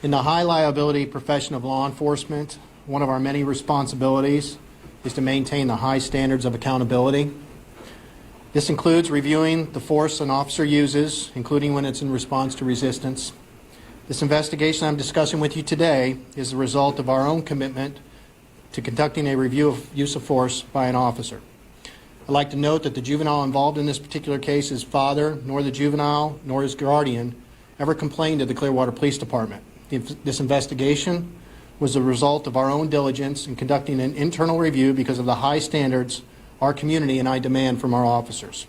In the high liability profession of law enforcement, one of our many responsibilities is to maintain the high standards of accountability. This includes reviewing the force an officer uses, including when it's in response to resistance. This investigation I'm discussing with you today is the result of our own commitment to conducting a review of use of force by an officer. I'd like to note that the juvenile involved in this particular case, his father, nor the juvenile, nor his guardian, ever complained to the Clearwater Police Department. This investigation was the result of our own diligence in conducting an internal review because of the high standards our community and I demand from our officers.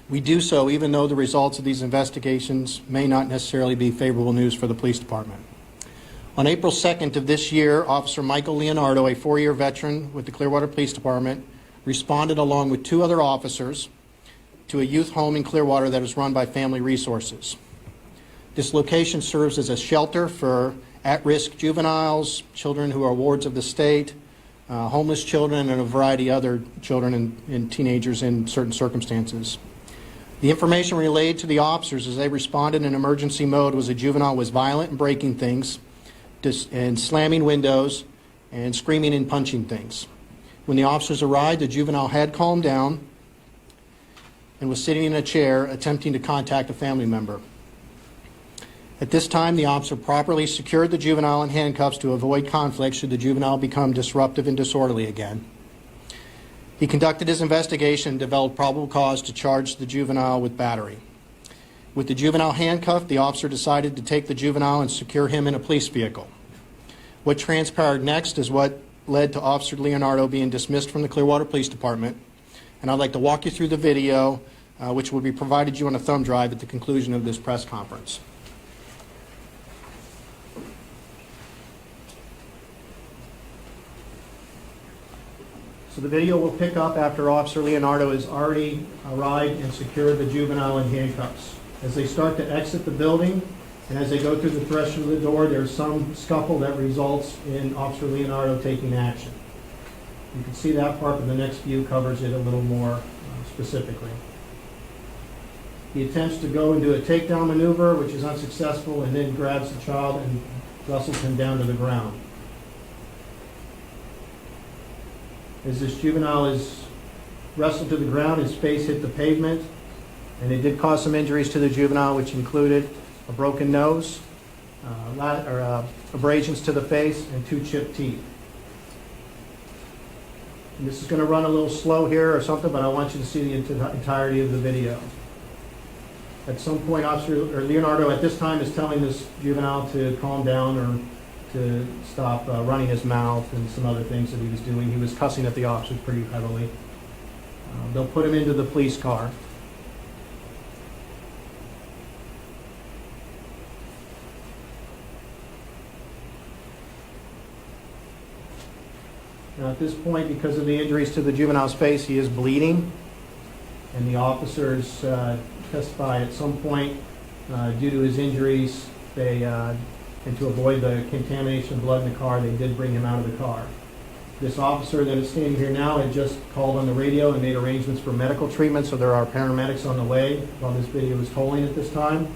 We do so even though the results of these investigations may not necessarily be favorable news for the police department. On April 2nd of this year, Officer Michael Leonardo, a 4-year veteran with the Clearwater Police Department, responded along with 2 other officers to a youth home in Clearwater that is run by Family Resources. This location serves as a shelter for at-risk juveniles, children who are wards of the state, homeless children, and a variety of other children and teenagers in certain circumstances. The information relayed to the officers as they responded in emergency mode was a juvenile was violent and breaking things, and slamming windows, and screaming and punching things. When the officers arrived, the juvenile had calmed down and was sitting in a chair attempting to contact a family member. At this time, the officer properly secured the juvenile in handcuffs to avoid conflict should the juvenile become disruptive and disorderly again. He conducted his investigation and developed probable cause to charge the juvenile with battery. With the juvenile handcuffed, the officer decided to take the juvenile and secure him in a police vehicle. What transpired next is what led to Officer Leonardo being dismissed from the Clearwater Police Department, and I'd like to walk you through the video, which will be provided you on a thumb drive at the conclusion of this press conference. So the video will pick up after Officer Leonardo has already arrived and secured the juvenile in handcuffs. As they start to exit the building and as they go through the threshold of the door, there's some scuffle that results in Officer Leonardo taking action. You can see that part, but the next view covers it a little more specifically. He attempts to go and do a takedown maneuver, which is unsuccessful, and then grabs the child and wrestles him down to the ground. As this juvenile is wrestled to the ground, his face hit the pavement, and it did cause some injuries to the juvenile, which included a broken nose, abrasions to the face, and 2 chipped teeth. And this is going to run a little slow here or something, but I want you to see the entirety of the video. At some point, Officer Leonardo at this time is telling this juvenile to calm down or to stop running his mouth and some other things that he was doing. He was cussing at the officers pretty heavily. They'll put him into the police car. Now at this point, because of the injuries to the juvenile's face, he is bleeding, and the officers testify at some point due to his injuries, and to avoid the contamination of blood in the car, they did bring him out of the car. This officer that is standing here now had just called on the radio and made arrangements for medical treatment, so there are paramedics on the way while this video is tolling at this time.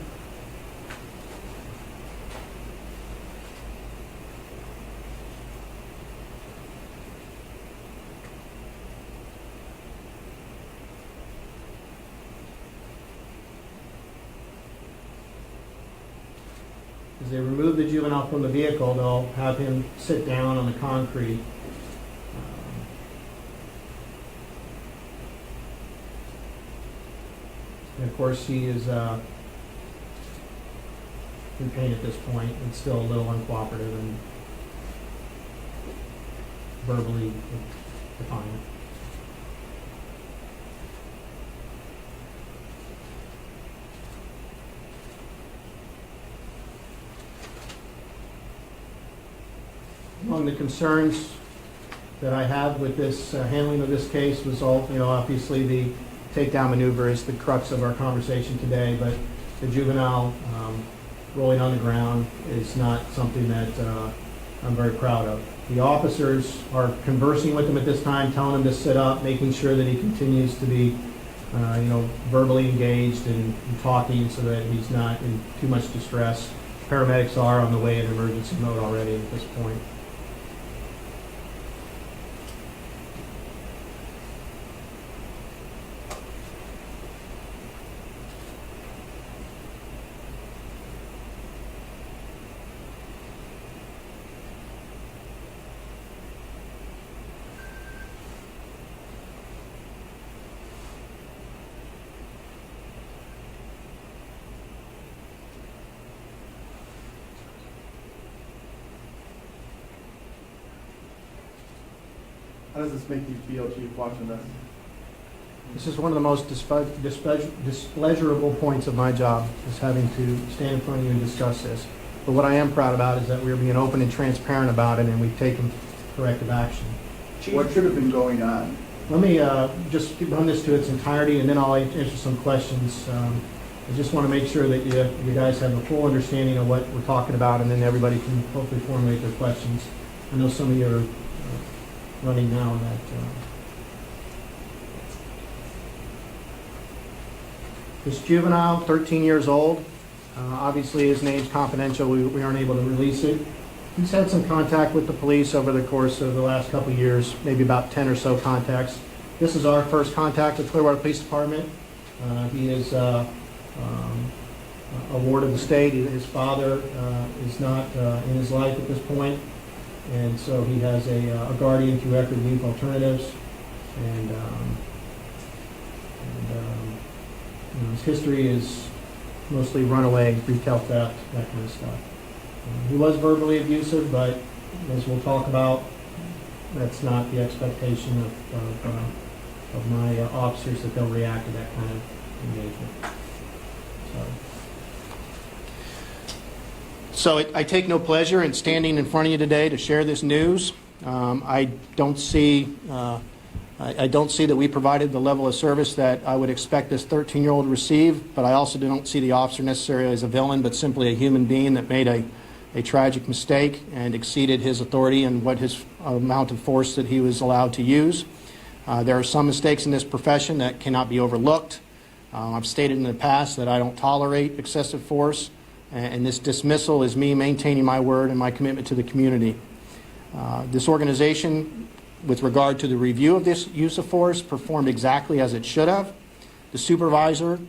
As they remove the juvenile from the vehicle, they'll have him sit down on the concrete. And of course, he is in pain at this point and still a little uncooperative and verbally defiant. Among the concerns that I have with this handling of this case was all, obviously the takedown maneuver is the crux of our conversation today, but the juvenile rolling on the ground is not something that I'm very proud of. The officers are conversing with him at this time, telling him to sit up, making sure that he continues to be, verbally engaged and talking so that he's not in too much distress. paramedics are on the way in emergency mode already at this point. How does this make you feel, Chief, watching this? This is one of the most displeasurable points of my job, is having to stand in front of you and discuss this. But what I am proud about is that we're being open and transparent about it, and we've taken corrective action. Chief, what should have been going on? Let me just run this to its entirety, and then I'll answer some questions. I just want to make sure that you guys have a full understanding of what we're talking about, and then everybody can hopefully formulate their questions. I know some of you are running now on that. This juvenile, 13 years old, obviously his name's confidential. We aren't able to release it. He's had some contact with the police over the course of the last couple of years, maybe about 10 or so contacts. This is our first contact with Clearwater Police Department. He is a ward of the state. His father is not in his life at this point, and so he has a guardian through Equity Youth Alternatives, and his history is mostly runaway, retail theft, that kind of stuff. He was verbally abusive, but as we'll talk about, that's not the expectation of my officers, that they'll react to that kind of engagement. So I take no pleasure in standing in front of you today to share this news. I don't see that we provided the level of service that I would expect this 13-year-old to receive, but I also don't see the officer necessarily as a villain, but simply a human being that made a tragic mistake and exceeded his authority and what his amount of force that he was allowed to use. There are some mistakes in this profession that cannot be overlooked. I've stated in the past that I don't tolerate excessive force, and this dismissal is me maintaining my word and my commitment to the community. This organization, with regard to the review of this use of force, performed exactly as it should have. The supervisor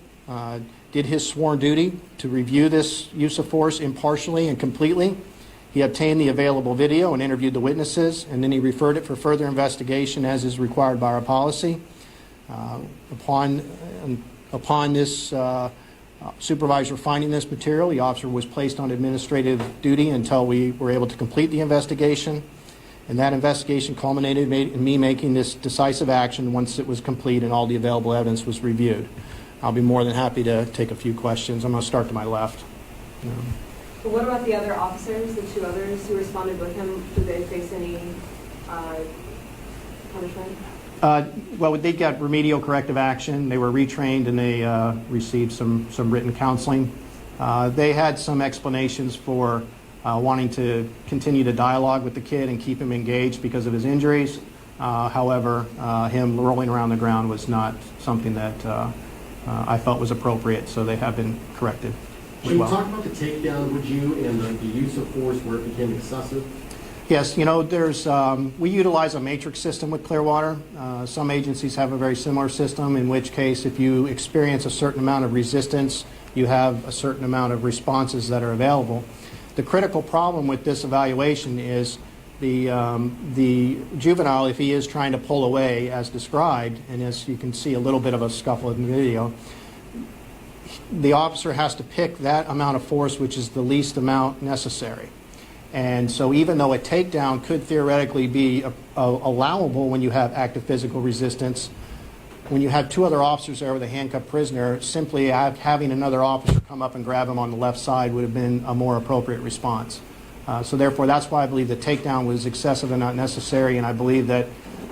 did his sworn duty to review this use of force impartially and completely. He obtained the available video and interviewed the witnesses, and then he referred it for further investigation as is required by our policy. Upon this supervisor finding this material, the officer was placed on administrative duty until we were able to complete the investigation. And that investigation culminated in me making this decisive action once it was complete and all the available evidence was reviewed. I'll be more than happy to take a few questions. I'm going to start to my left. But what about the other officers, the two others who responded with him? Did they face any punishment? Well, they got remedial corrective action. They were retrained and they received some written counseling. They had some explanations for wanting to continue to dialogue with the kid and keep him engaged because of his injuries. However, him rolling around the ground was not something that I felt was appropriate, so they have been corrected as Can you well. talk about the takedown, would you, and the use of force where it became excessive? Yes, we utilize a matrix system with Clearwater. Some agencies have a very similar system, in which case if you experience a certain amount of resistance, you have a certain amount of responses that are available. The critical problem with this evaluation is the juvenile, if he is trying to pull away as described, and as you can see a little bit of a scuffle in the video, the officer has to pick that amount of force which is the least amount necessary. And so even though a takedown could theoretically be allowable when you have active physical resistance, when you have two other officers there with a handcuffed prisoner, simply having another officer come up and grab him on the left side would have been a more appropriate response. So therefore, that's why I believe the takedown was excessive and not necessary, and I believe that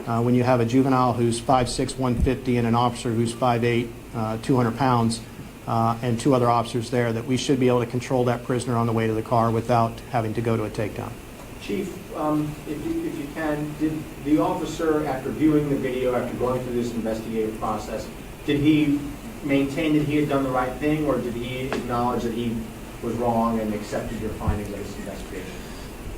when you have a juvenile who's 5'6", 150, and an officer who's 5'8", 200 pounds, and two other officers there, that we should be able to control that prisoner on the way to the car without having to go to a takedown. Chief, if you can, did the officer, after viewing the video, after going through this investigative process, did he maintain that he had done the right thing, or did he acknowledge that he was wrong and accepted your findings of this investigation?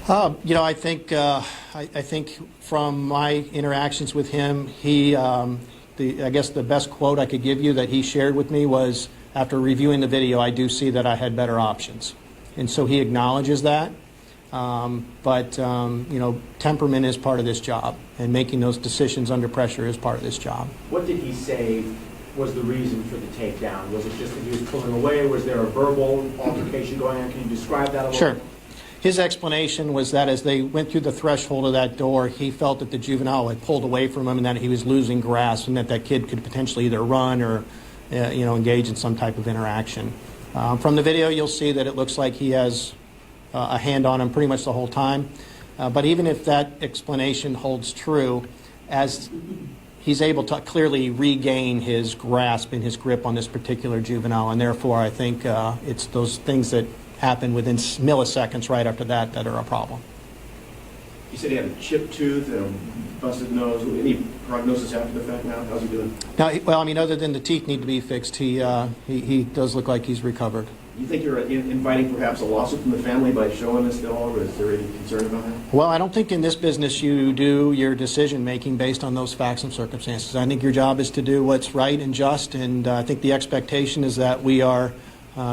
I think from my interactions with him, I guess the best quote I could give you that he shared with me was, after reviewing the video, I do see that I had better options. And so he acknowledges that. But temperament is part of this job, and making those decisions under pressure is part of this job. What did he say was the reason for the takedown? Was it just that he was pulling away? Was there a verbal altercation going on? Can you describe that a little Sure. bit? His explanation was that as they went through the threshold of that door, he felt that the juvenile had pulled away from him and that he was losing grasp, and that kid could potentially either run or engage in some type of interaction. From the video, you'll see that it looks like he has a hand on him pretty much the whole time. But even if that explanation holds true, as he's able to clearly regain his grasp and his grip on this particular juvenile, and therefore I think it's those things that happen within milliseconds right after that are a problem. You said he had a chipped tooth and a busted nose. Any prognosis after the fact now? How's he doing? Now, other than the teeth need to be fixed, he does look like he's recovered. You think you're inviting perhaps a lawsuit from the family by showing this at all, or is there any concern about that? Well, I don't think in this business you do your decision-making based on those facts and circumstances. I think your job is to do what's right and just, and I think the expectation is that we are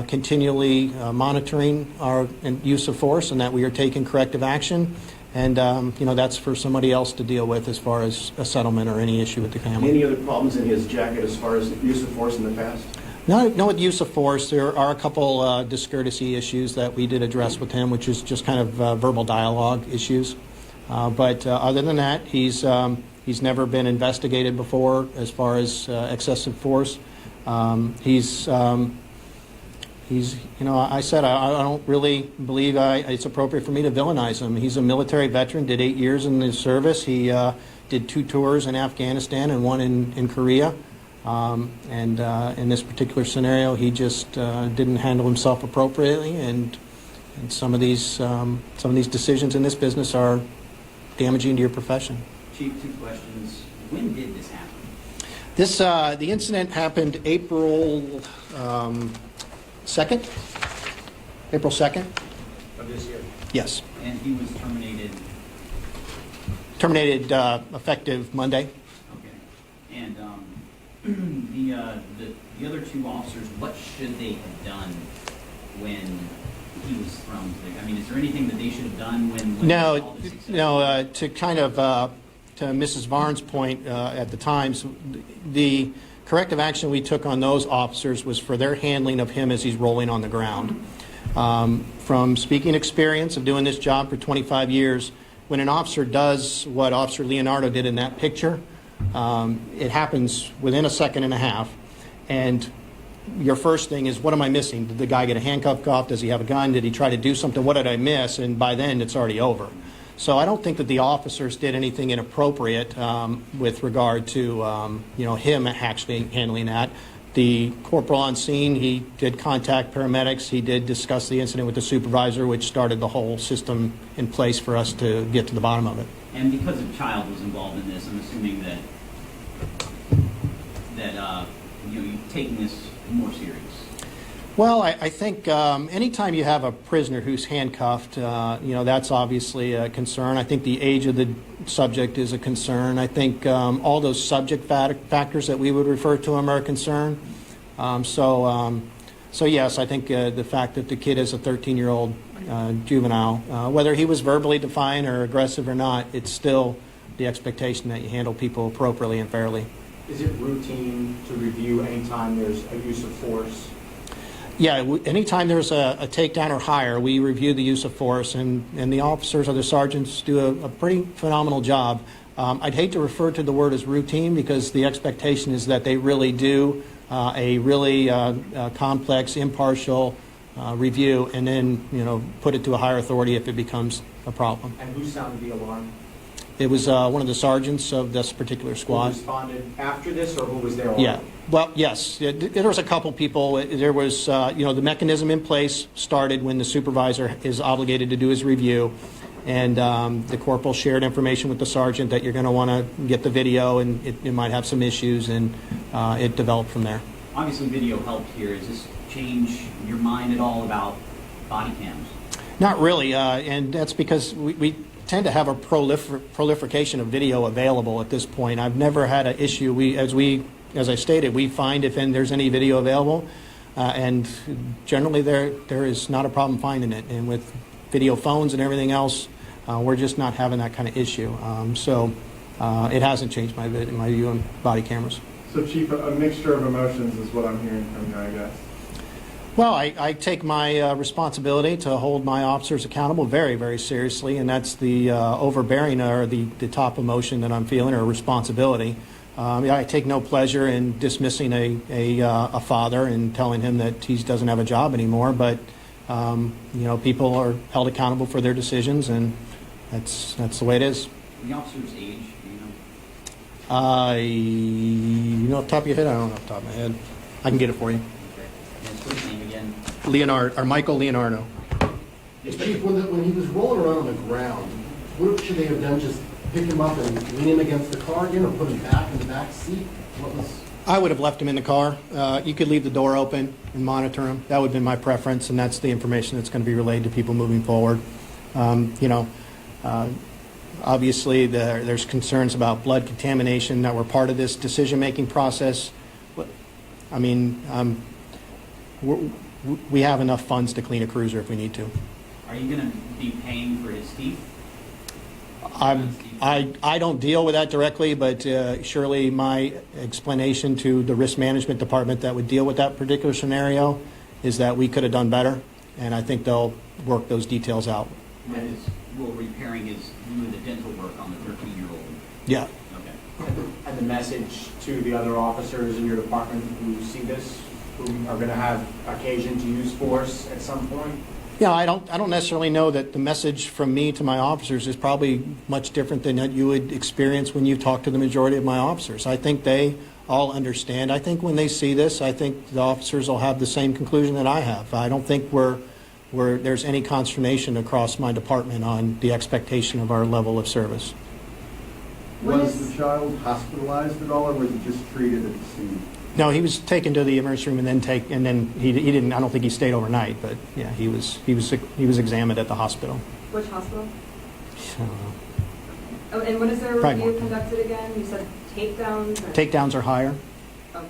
continually monitoring our use of force and that we are taking corrective action. And, that's for somebody else to deal with as far as a settlement or any issue with the family. Any other problems in his jacket as far as use of force in the past? No, with use of force, there are a couple discourtesy issues that we did address with him, which is just kind of verbal dialogue issues. But other than that, he's never been investigated before as far as excessive force. I said I don't really believe it's appropriate for me to villainize him. He's a military veteran, did 8 years in the service. He did 2 tours in Afghanistan and 1 in Korea. In this particular scenario, he just didn't handle himself appropriately, and some of these decisions in this business are damaging to your profession. Chief, 2 questions. When did this happen? The incident happened April 2nd. April 2nd. Of this year? Yes. And he was terminated? Terminated effective Monday. Okay. And the other 2 officers, what should they have done when he was thrown? I mean, is there anything that they should have done when No, all this success? no. To kind of to Mrs. Varn's point at the Times, the corrective action we took on those officers was for their handling of him as he's rolling on the ground. From speaking experience of doing this job for 25 years, when an officer does what Officer Leonardo did in that picture, it happens within a second and a half. And your first thing is, what am I missing? Did the guy get a handcuff off? Does he have a gun? Did he try to do something? What did I miss? And by then, it's already over. So I don't think that the officers did anything inappropriate with regard to him actually handling that. The corporal on scene, he did contact paramedics. He did discuss the incident with the supervisor, which started the whole system in place for us to get to the bottom of it. And because a child was involved in this, I'm assuming that you're taking this more serious. Well, I think anytime you have a prisoner who's handcuffed, that's obviously a concern. I think the age of the subject is a concern. I think all those subject factors that we would refer to him are a concern. So yes, I think the fact that the kid is a 13-year-old juvenile, whether he was verbally defiant or aggressive or not, it's still the expectation that you handle people appropriately and fairly. Is it routine to review anytime there's a use of force? Yeah, anytime there's a takedown or higher, we review the use of force, and the officers or the sergeants do a pretty phenomenal job. I'd hate to refer to the word as routine because the expectation is that they really do a really complex, impartial review and then, put it to a higher authority if it becomes a problem. And who sounded the alarm? It was one of the sergeants of this particular Who squad. responded after this, or who was there already? Yeah. Well, yes. There was a couple people. There was, the mechanism in place started when the supervisor is obligated to do his review. And the corporal shared information with the sergeant that you're going to want to get the video and it might have some issues, and it developed from there. Obviously, video helped here. Does this change your mind at all about body cams? Not really, and that's because we tend to have a proliferation of video available at this point. I've never had an issue. As I stated, we find if there's any video available, and generally there is not a problem finding it. And with video phones and everything else, we're just not having that kind of issue. So it hasn't changed my view on body cameras. So Chief, a mixture of emotions is what I'm hearing from you, I guess. Well, I take my responsibility to hold my officers accountable very, very seriously, and that's the overbearing or the top emotion that I'm feeling, or responsibility. I take no pleasure in dismissing a father and telling him that he doesn't have a job anymore, but people are held accountable for their decisions, and that's the way it is. The officer's age, do you know? You know off the top of your head? I don't know off the top of my head. I can get it for you. Okay. And his first name again? Michael Leonardo. Chief, when he was rolling around on the ground, what should they have done? Just pick him up and lean him against the car again, or put him back in the back seat? I would have left him in the car. You could leave the door open and monitor him. That would have been my preference, and that's the information that's going to be relayed to people moving forward. Obviously, there's concerns about blood contamination that were part of this decision-making process. I mean, we have enough funds to clean a cruiser if we need to. Are you going to be paying for his teeth? I don't deal with that directly, but surely my explanation to the risk management department that would deal with that particular scenario is that we could have done better, and I think they'll work those details out. Will repairing his doing the dental work on the 13-year-old? Yeah. Okay. And the message to the other officers in your department who see this, who are going to have occasion to use force at some point? Yeah, I don't necessarily know that the message from me to my officers is probably much different than what you would experience when you talk to the majority of my officers. I think they all understand. I think when they see this, I think the officers will have the same conclusion that I have. I don't think there's any consternation across my department on the expectation of our level of service. Was the child hospitalized at all, or was he just treated at the scene? No, he was taken to the emergency room and then he didn't. I don't think he stayed overnight, but yeah, he was examined at the hospital. Which hospital? I don't know. Oh, and when is their Probably review more. conducted again? You said takedowns? Or? Takedowns are higher. Okay.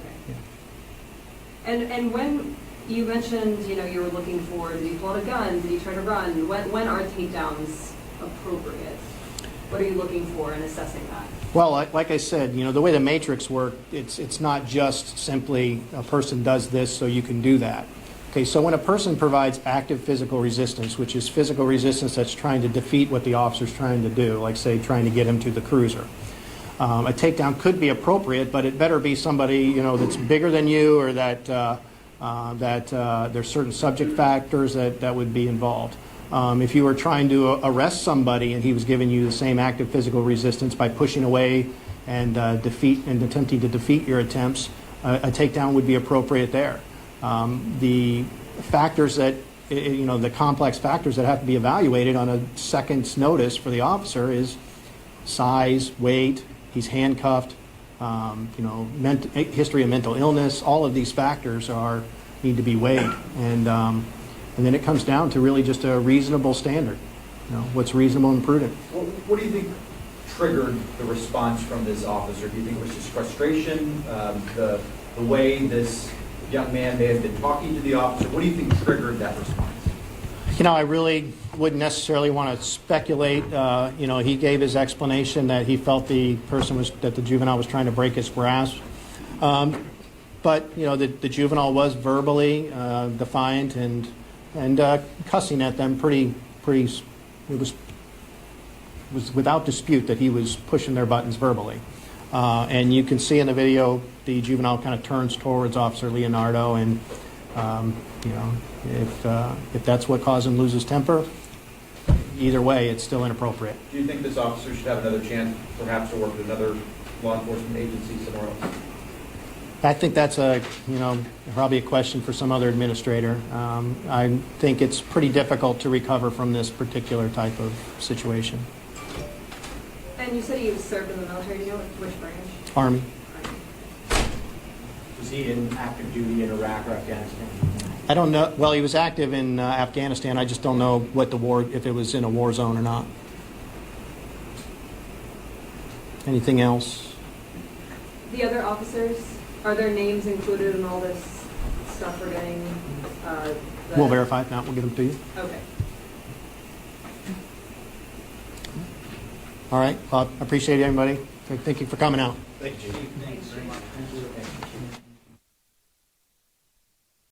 Yeah. And when you mentioned, you were looking for, did he pull out a gun? Did he try to run? When are takedowns appropriate? What are you looking for in assessing that? Well, like I said, the way the matrix works, it's not just simply a person does this so you can do that. Okay, so when a person provides active physical resistance, which is physical resistance that's trying to defeat what the officer's trying to do, like say trying to get him to the cruiser, a takedown could be appropriate, but it better be somebody that's bigger than you, or that there's certain subject factors that would be involved. If you were trying to arrest somebody and he was giving you the same active physical resistance by pushing away and attempting to defeat your attempts, a takedown would be appropriate there. The factors that, the complex factors that have to be evaluated on a second's notice for the officer is size, weight, he's handcuffed, history of mental illness. All of these factors need to be weighed, and then it comes down to really just a reasonable standard. What's reasonable and prudent. Well, what do you think triggered the response from this officer? Do you think it was just frustration, the way this young man may have been talking to the officer? What do you think triggered that response? I really wouldn't necessarily want to speculate. He gave his explanation that he felt that the juvenile was trying to break his grasp. But the juvenile was verbally defiant and cussing at them pretty. It was without dispute that he was pushing their buttons verbally. And you can see in the video the juvenile kind of turns towards Officer Leonardo, and if that's what caused him to lose his temper, either way, it's still inappropriate. Do you think this officer should have another chance, perhaps, to work with another law enforcement agency somewhere else? I think that's probably a question for some other administrator. I think it's pretty difficult to recover from this particular type of situation. And you said he served in the military. Do you know which branch? Army. Was he in active duty in Iraq or Afghanistan? I don't know, well, he was active in Afghanistan. I just don't know what the war, if it was in a war zone or not. Anything else? The other officers, are their names included in all this stuff we're getting? We'll verify it now. We'll get them to you. Okay. All right. I appreciate everybody. Thank you for coming out. Thank you, Chief.